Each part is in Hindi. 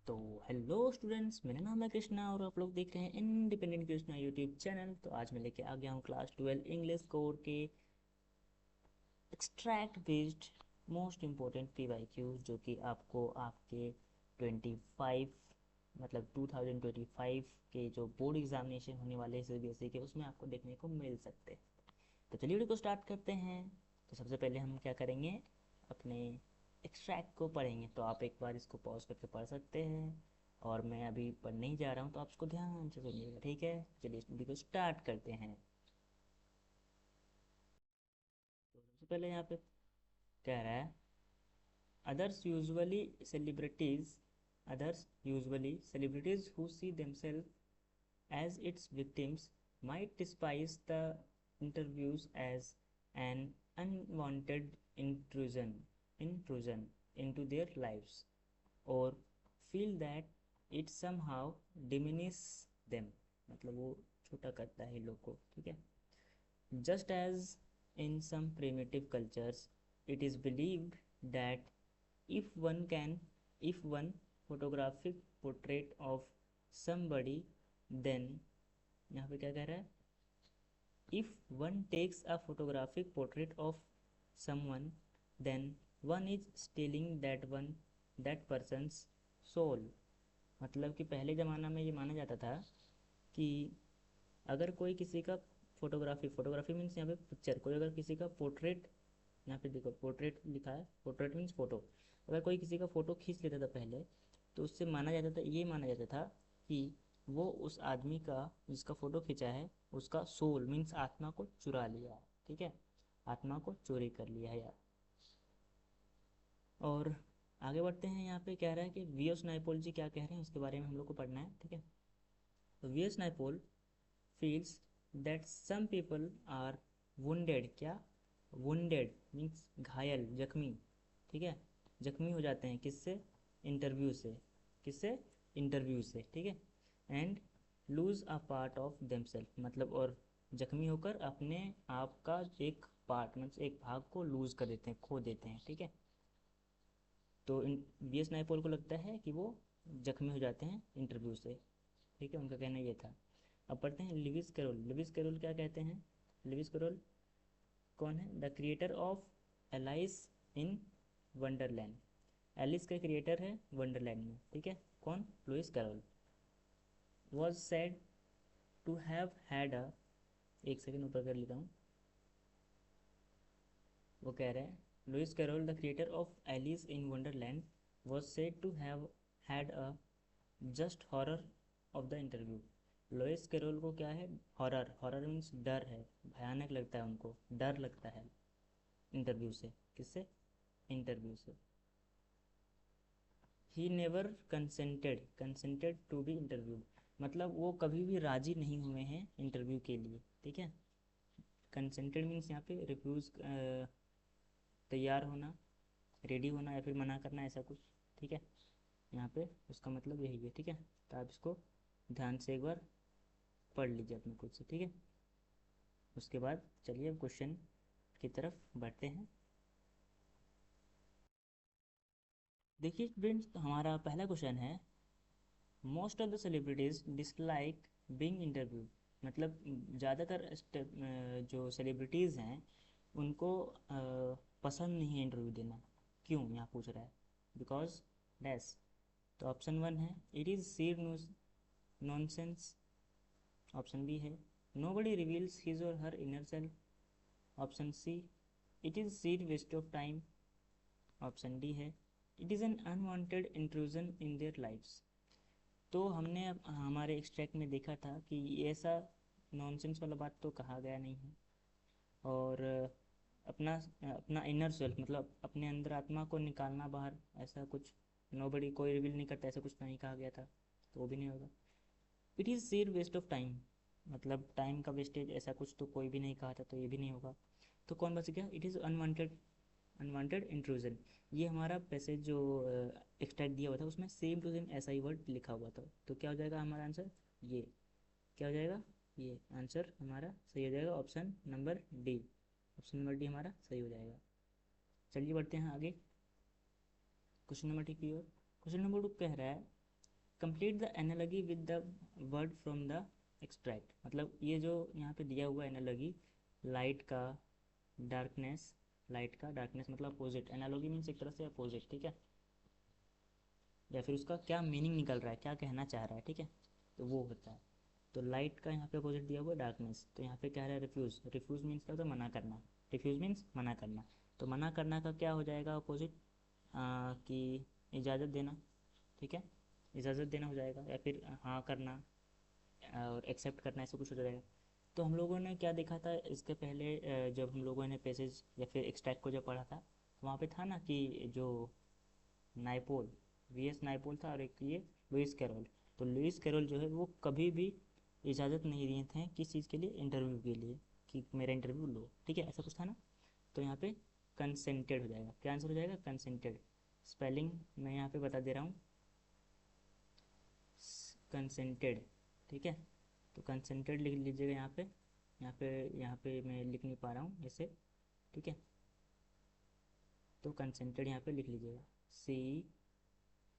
तो हेलो स्टूडेंट्स, मेरा नाम है कृष्णा और आप लोग देख रहे हैं इंडिपेंडेंट कृष्णा यूट्यूब चैनल। तो आज मैं लेके आ गया हूँ क्लास 12 इंग्लिश कोर के extract based most important PYQs, जो कि आपको आपके 25 मतलब 2025 के जो बोर्ड एग्जामिनेशन होने वाले हैं CBSE के, उसमें आपको देखने को मिल सकते हैं। तो चलिए वीडियो को स्टार्ट करते हैं। तो सबसे पहले हम क्या करेंगे, अपने एक्सट्रैक्ट को पढ़ेंगे। तो आप एक बार इसको पॉज करके पढ़ सकते हैं और मैं अभी पढ़ने ही जा रहा हूँ, तो आप इसको ध्यान से सुनिएगा, ठीक है। चलिए इस वीडियो को स्टार्ट करते हैं। तो सबसे पहले यहाँ पे कह रहा है, others usually celebrities others usually celebrities who see themselves as its victims might despise the interviews as an unwanted intrusion into their lives, or feel that it somehow diminishes them, मतलब वो छोटा करता है लोग को, ठीक है। Just as in some primitive cultures, it is believed that if one can, if one photographic portrait of somebody, then यहाँ पे क्या कह रहा है, if one takes a photographic portrait of someone, then one is stealing that person's soul। मतलब कि पहले ज़माना में ये माना जाता था कि अगर कोई किसी का फोटोग्राफी मीन्स यहाँ पे पिक्चर, कोई अगर किसी का पोर्ट्रेट, यहाँ पे देखो पोर्ट्रेट लिखा है, पोर्ट्रेट मीन्स फोटो, अगर कोई किसी का फ़ोटो खींच लेता था पहले, तो उससे माना जाता था, ये माना जाता था कि वो उस आदमी का जिसका फ़ोटो खींचा है उसका सोल मीन्स आत्मा को चुरा लिया है, ठीक है, आत्मा को चोरी कर लिया है यार। और आगे बढ़ते हैं, यहाँ पे कह रहा है कि वी.एस. नायपॉल जी क्या कह रहे हैं उसके बारे में हम लोग को पढ़ना है, ठीक है। तो VS. Naipaul feels that some people are wounded, क्या wounded मीन्स घायल, जख्मी, ठीक है, जख्मी हो जाते हैं किससे, इंटरव्यू से, किससे, इंटरव्यू से, ठीक है। And lose a part of themselves, मतलब और जख्मी होकर अपने आप का एक पार्ट मीन्स एक भाग को लूज कर देते हैं, खो देते हैं, ठीक है। तो वी.एस. नायपॉल को लगता है कि वो जख्मी हो जाते हैं इंटरव्यू से, ठीक है, उनका कहना ये था। अब पढ़ते हैं लिविस कैरोल। लिविस कैरोल क्या कहते हैं, लिविस कैरोल कौन है, the creator of Alice in Wonderland. Alice का क्रिएटर है वंडरलैंड में, ठीक है, कौन, Lewis Carroll. Was said to have had a, एक सेकेंड ऊपर कर लेता हूँ। वो कह रहे हैं, Lewis Carroll the creator of Alice in Wonderland was said to have had a just horror of the interview. Lewis Carroll को क्या है, हॉरर, हॉरर मीन्स डर है, भयानक लगता है उनको, डर लगता है इंटरव्यू से, किससे, इंटरव्यू से। He never consented to be interviewed, मतलब वो कभी भी राजी नहीं हुए हैं इंटरव्यू के लिए, ठीक है। कंसेंटेड मीन्स यहाँ पे रिफ्यूज़, तैयार होना, रेडी होना या फिर मना करना, ऐसा कुछ, ठीक है। यहाँ पे उसका मतलब यही है, ठीक है। तो आप इसको ध्यान से एक बार पढ़ लीजिए अपने खुद से, ठीक है। उसके बाद चलिए अब क्वेश्चन की तरफ बढ़ते हैं। देखिए स्टूडेंट्स, हमारा पहला क्वेश्चन है, most of the celebrities dislike being interview, मतलब ज़्यादातर जो सेलिब्रिटीज़ हैं उनको पसंद नहीं है इंटरव्यू देना, क्यों यहाँ पूछ रहा है, बिकॉज डैश। तो ऑप्शन 1 है, it is sheer nonsense. Option B है, nobody reveals his or her inner self. Option C, it is sheer waste of time. Option D है, it is an unwanted intrusion in their lifes. तो हमने अब हमारे एक्सट्रैक्ट में देखा था कि ऐसा नॉनसेंस वाला बात तो कहा गया नहीं है, और अपना अपना इनर सेल्फ मतलब अपने अंदर आत्मा को निकालना बाहर, ऐसा कुछ नोबडी, कोई रिवील नहीं करता, ऐसा कुछ नहीं कहा गया था, तो वो भी नहीं होगा। It is sheer waste of time, मतलब टाइम का वेस्टेज, ऐसा कुछ तो कोई भी नहीं कहा था, तो ये भी नहीं होगा। तो कौन बच गया, इट इज़ अनवांटेड इंट्रूजन। ये हमारा पैसेज जो एक्सट्रैक्ट दिया हुआ था उसमें सेम टू सेम ऐसा ही वर्ड लिखा हुआ था, तो क्या हो जाएगा हमारा आंसर, ये क्या हो जाएगा, ये आंसर हमारा सही हो जाएगा, option number D, option number D हमारा सही हो जाएगा। चलिए बढ़ते हैं आगे क्वेश्चन नंबर 2 की ओर। क्वेश्चन नंबर 2 कह रहा है, complete the analogy with the word from the extract, मतलब ये जो यहाँ पे दिया हुआ एनालॉजी लाइट का डार्कनेस, लाइट का डार्कनेस मतलब अपोजिट, एनालॉजी मीन्स एक तरह से अपोजिट, ठीक है, या फिर उसका क्या मीनिंग निकल रहा है, क्या कहना चाह रहा है, ठीक है, तो वो होता है। तो लाइट का यहाँ पे अपोजिट दिया हुआ डार्कनेस, तो यहाँ पे कह रहा है रिफ्यूज़, रिफ्यूज़ मीन्स क्या होता है, मना करना, रिफ्यूज़ मीन्स मना करना, तो मना करना का क्या हो जाएगा अपोजिट, कि इजाज़त देना, ठीक है, इजाज़त देना हो जाएगा, या फिर हाँ करना और एक्सेप्ट करना, ऐसा कुछ हो जाएगा। तो हम लोगों ने क्या देखा था इसके पहले, जब हम लोगों ने पैसेज या फिर एक्सट्रैक्ट को जब पढ़ा था, तो वहाँ पे था ना कि जो नाइपोल, वीएस नाइपोल था और एक ये लुइस कैरोल, तो लुइस कैरोल जो है वो कभी भी इजाज़त नहीं दिए थे किस चीज़ के लिए, इंटरव्यू के लिए, कि मेरा इंटरव्यू लो, ठीक है, ऐसा कुछ था ना। तो यहाँ पे कंसेंटेड हो जाएगा, क्या आंसर हो जाएगा, कंसेंटेड। स्पेलिंग मैं यहाँ पे बता दे रहा हूँ, कंसेंटेड, ठीक है, तो कंसेंटेड लिख लीजिएगा यहाँ पे, यहाँ पे मैं लिख नहीं पा रहा हूँ ऐसे, ठीक है, तो कंसेंटेड यहाँ पे लिख लीजिएगा,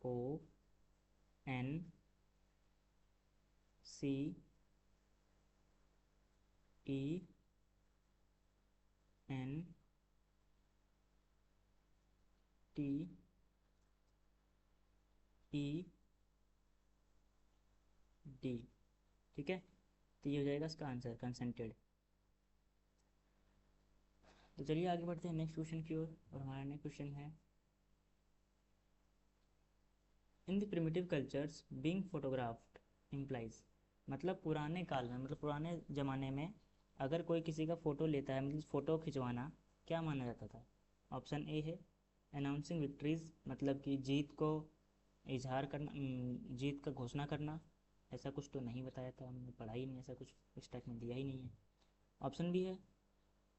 CONCENTED, ठीक है, तो ये हो जाएगा इसका आंसर कंसेंटेड। तो चलिए आगे बढ़ते हैं नेक्स्ट क्वेश्चन की ओर, और हमारा नेक्स्ट क्वेश्चन है, in the primitive cultures being photographed implies, मतलब पुराने काल में, मतलब पुराने ज़माने में अगर कोई किसी का फ़ोटो लेता है, मतलब फ़ोटो खिंचवाना क्या माना जाता था। ऑप्शन ए है अनाउंसिंग विक्ट्रीज, मतलब कि जीत को इजहार करना, जीत का घोषणा करना, ऐसा कुछ तो नहीं बताया था, हमने पढ़ा ही नहीं, ऐसा कुछ इस टाइप में दिया ही नहीं है। ऑप्शन बी है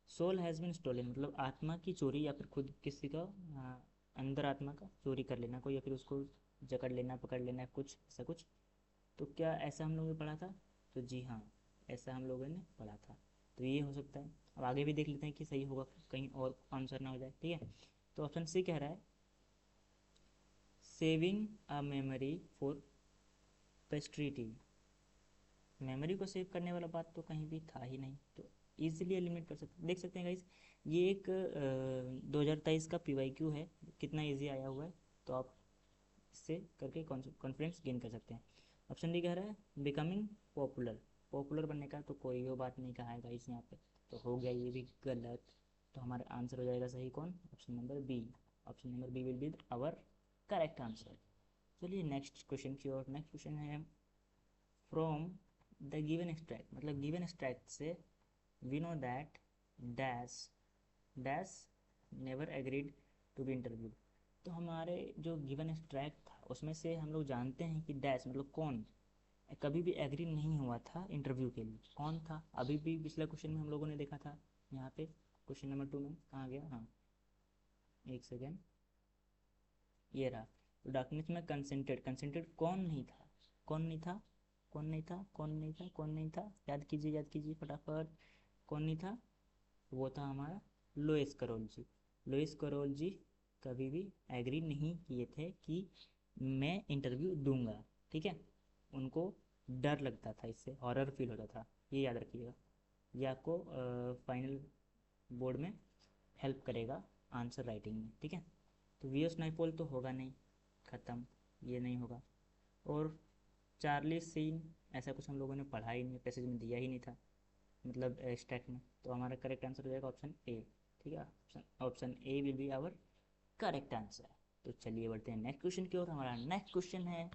सोल हैज़ बिन स्टोलन, मतलब आत्मा की चोरी, या फिर खुद किसी का अंदर आत्मा का चोरी कर लेना कोई, या फिर उसको जकड़ लेना, पकड़ लेना, कुछ ऐसा कुछ। तो क्या ऐसा हम लोगों ने पढ़ा था, तो जी हाँ, ऐसा हम लोगों ने पढ़ा था, तो ये हो सकता है। अब आगे भी देख लेते हैं कि सही होगा, कहीं और आंसर ना हो जाए, ठीक है। तो ऑप्शन सी कह रहा है saving a memory for posterity, memory को सेव करने वाला बात तो कहीं भी था ही नहीं, तो ईजिली एलिमिनेट कर सकते, देख सकते हैं गाइस, ये एक 2023 का PYQ है, कितना इजी आया हुआ है, तो आप इससे करके कॉन्फिडेंस गेन कर सकते हैं। ऑप्शन डी कह रहा है बिकमिंग पॉपुलर, पॉपुलर बनने का तो कोई वो बात नहीं कहा है गाइस यहाँ पे, तो हो गया ये भी गलत, तो हमारा आंसर हो जाएगा सही कौन, option number B, option number B will be our correct answer. चलिए नेक्स्ट क्वेश्चन की ओर, नेक्स्ट क्वेश्चन है फ्रॉम द गिवन एक्सट्रैक्ट, मतलब गिवन एक्सट्रैक्ट से we know that dash dash never agreed to be interview, तो हमारे जो गिवन एक्सट्रैक्ट था उसमें से हम लोग जानते हैं कि डैश मतलब कौन कभी भी एग्री नहीं हुआ था इंटरव्यू के लिए, कौन था, अभी भी पिछला क्वेश्चन में हम लोगों ने देखा था, यहाँ पे क्वेश्चन नंबर 2 में कहाँ गया, हाँ एक सेकेंड, ये रहा, तो डॉक्यूमेंट्स में कंसेंटेड, कंसेंटेड कौन नहीं था, कौन नहीं था, कौन नहीं था, कौन नहीं था, कौन नहीं था, याद कीजिए फटाफट, कौन नहीं था, वो था हमारा लुइस कैरोल जी, लुइस कैरोल जी कभी भी एग्री नहीं किए थे कि मैं इंटरव्यू दूंगा, ठीक है, उनको डर लगता था, इससे हॉरर फील होता था, ये याद रखिएगा, ये आपको फाइनल बोर्ड में हेल्प करेगा आंसर राइटिंग में, ठीक है। तो वीएस नाइपोल तो होगा नहीं, ख़त्म, ये नहीं होगा, और चार्ली सीन ऐसा कुछ हम लोगों ने पढ़ा ही नहीं, पैसेज में दिया ही नहीं था, मतलब स्टैक में, तो हमारा करेक्ट आंसर हो जाएगा ऑप्शन ए, ठीक है, option option A will be our correct answer. तो चलिए बढ़ते हैं नेक्स्ट क्वेश्चन की ओर, हमारा नेक्स्ट क्वेश्चन है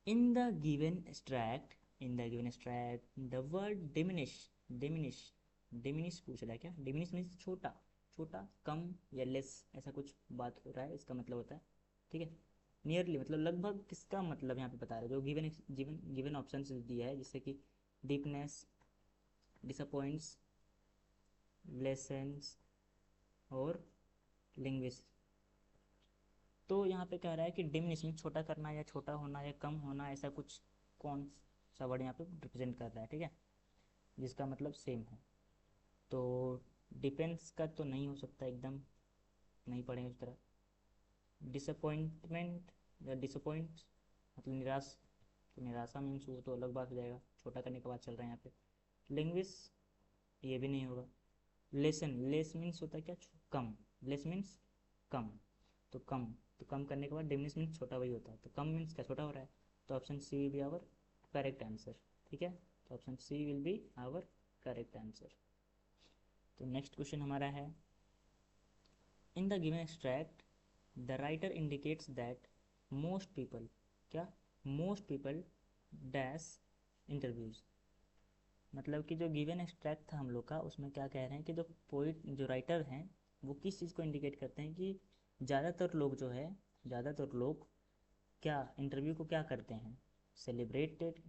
in the given extract, in the given extract the word diminish, diminish, diminish पूछ रहा है, क्या डिमिनिश मीन्स छोटा, छोटा कम या लेस, ऐसा कुछ बात हो रहा है, इसका मतलब होता है, ठीक है, नियरली मतलब लगभग, किसका मतलब यहाँ पे बता रहे हैं, जो गिवन गिवन गिवन ऑप्शन दिया है, जैसे कि डीपनेस, डिसअपॉइंट्स, लेसेंस और लिंग्विस्ट। तो यहाँ पे कह रहा है कि डिमिनिश में छोटा करना या छोटा होना या कम होना, ऐसा कुछ कौन सा वर्ड यहाँ पे रिप्रेजेंट कर रहा है, ठीक है, जिसका मतलब सेम है। तो डिपेंड्स का तो नहीं हो सकता, एकदम नहीं पढ़ेंगे उस तरह, डिसअपॉइंटमेंट या डिसअपॉइंट मतलब निराश, तो निराशा मीन्स वो तो अलग बात हो जाएगा, छोटा करने के बाद चल रहा है यहाँ पे। लिंग्विस, ये भी नहीं होगा। लेसन, लेस मीन्स होता है क्या, कम। लेस मीन्स कम, तो कम, तो कम करने के बाद डिमिनिश मीन्स छोटा, वही होता है, तो कम मीन्स क्या, छोटा हो रहा है। तो option C will be our correct answer. ठीक है, तो option C will be our correct answer. तो नेक्स्ट क्वेश्चन हमारा है, in the given extract the writer indicates that most people, क्या, मोस्ट पीपल डैश इंटरव्यूज। मतलब कि जो गिवन एक्सट्रैक्ट था हम लोग का, उसमें क्या कह रहे हैं कि जो पोइट, जो राइटर हैं, वो किस चीज़ को इंडिकेट करते हैं कि ज़्यादातर लोग जो है, ज़्यादातर लोग क्या इंटरव्यू को क्या करते हैं, सेलिब्रेटेड,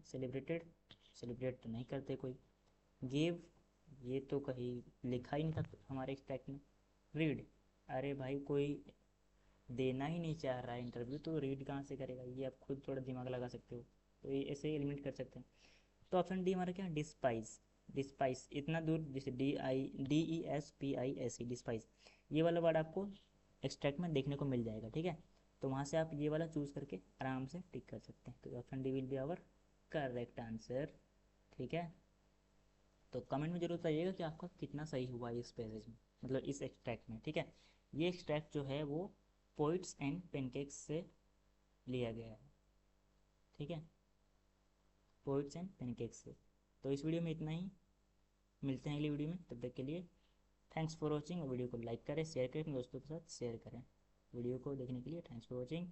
सेलिब्रेट तो नहीं करते कोई। गिव, ये तो कहीं लिखा ही नहीं था हमारे एक्सट्रैक्ट में। रीड, अरे भाई कोई देना ही नहीं चाह रहा है इंटरव्यू, तो रीड कहाँ से करेगा, ये आप खुद थोड़ा दिमाग लगा सकते हो, तो ये ऐसे ही एलिमिनेट कर सकते हैं। तो ऑप्शन डी हमारा क्या, डिस्पाइस। डिस्पाइस, इतना दूर जैसे DISPISE, डिस्पाइस, ये वाला वर्ड आपको एक्सट्रैक्ट में देखने को मिल जाएगा। ठीक है, तो वहाँ से आप ये वाला चूज़ करके आराम से टिक कर सकते हैं, तो option D will be our correct answer. ठीक है, तो कमेंट में जरूर बताइएगा कि आपका कितना सही हुआ इस पैसेज में, मतलब इस एक्सट्रैक्ट में। ठीक है, ये एक्सट्रैक्ट जो है वो पोइट्स एंड पेनकेक्स से लिया गया है। ठीक है, पोइट्स एंड पेनकेक्स से। तो इस वीडियो में इतना ही, मिलते हैं अगली वीडियो में, तब तक के लिए थैंक्स फॉर वॉचिंग। और वीडियो को लाइक करें, शेयर करें, अपने दोस्तों के साथ शेयर करें। वीडियो को देखने के लिए थैंक्स फॉर वॉचिंग।